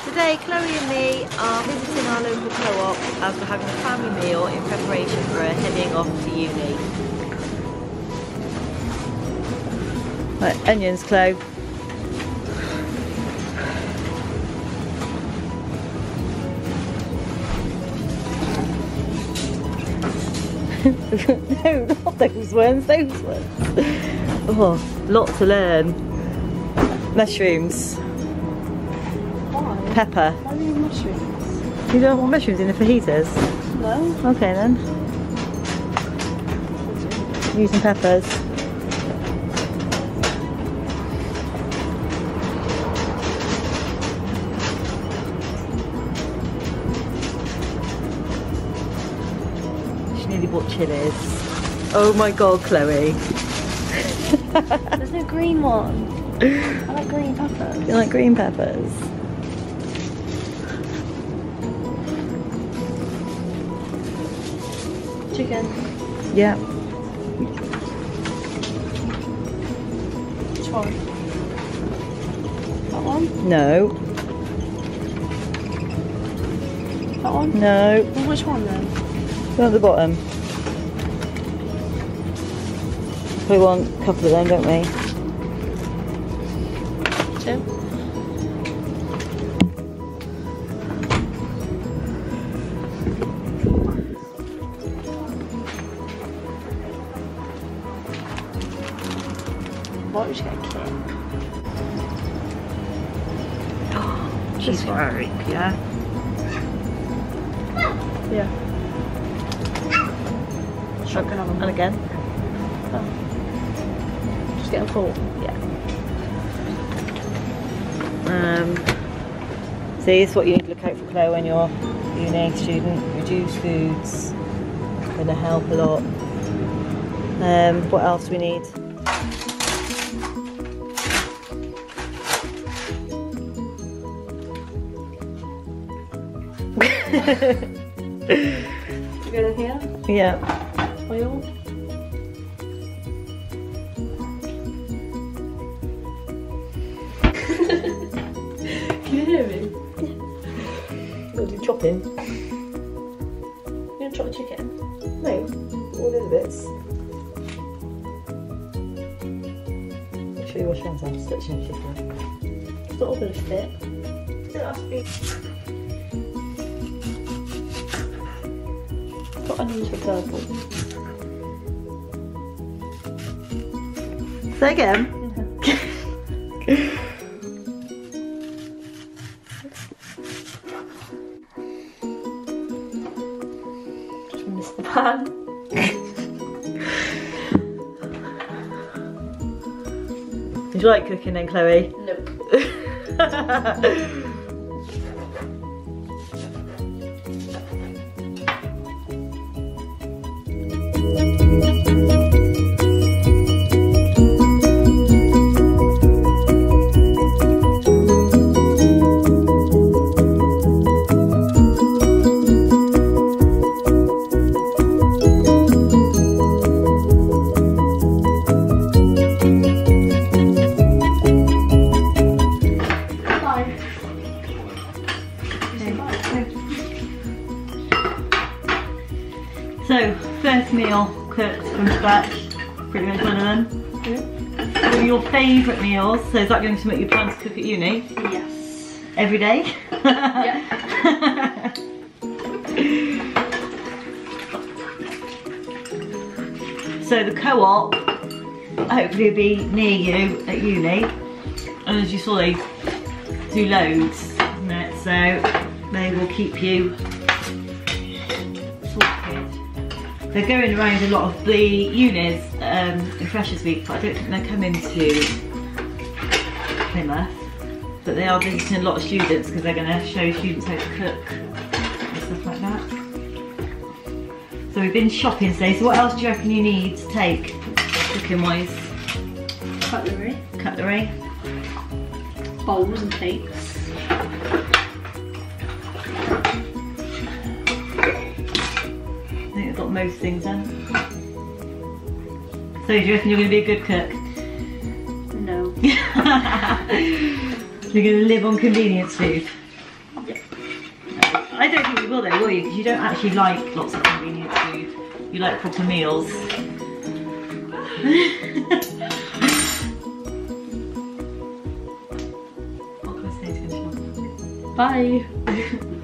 Today Chloe and me are visiting our local co-op as we're having a family meal in preparation for heading off to uni. Right, onions, Chloe. No, not those ones, those ones. Oh, lot to learn. Mushrooms. Why? Pepper. Why do you need mushrooms? You don't want mushrooms in the fajitas? No. Okay then. Using peppers. She nearly bought chilies. Oh my god, Chloe. There's no green one. I like green peppers. You like green peppers? Chicken. Yeah. Which one? That one? No. That one? No. Well, which one then? Go at the bottom. We want a couple of them, don't we? Two. Why would you get a kit? She's very, yeah. Yeah. Shotgun have them. And again. Oh. Just get a full. Yeah. See, it's what you need to look out for, Chloe, when you're a uni student. Reduce foods. Gonna help a lot. What else do we need? You go in here? Yeah. Oil? Can you hear me? We'll do chopping. You gonna chop the chicken? No, all the other bits. Make sure you wash your hands after touching the chicken. It's not all gonna fit. It has to be. Got onions for purple. Say again. Just missed the pan. Did you like cooking then, Chloe? Nope. So, first meal cooked from scratch, pretty much one of them. Yeah. What are your favourite meals? So is that going to make you plan to cook at uni? Yes. Every day? Yeah. So the co-op hopefully will be near you at uni. And as you saw, they do loads, isn't it? So they will keep you sorted. They're going around a lot of the unis in Freshers Week, but I don't think they're coming to Plymouth. But they are visiting a lot of students because they're going to show students how to cook and stuff like that. So we've been shopping today, so what else do you reckon you need to take, cooking wise? Cutlery. Cutlery. Bowls and plates. I think I've got most things done. So do you reckon you're going to be a good cook? No. You're going to live on convenience food? I don't think you will though, will you? Because you don't actually like lots of convenient food. You like proper meals. What can I say to finish off? Bye!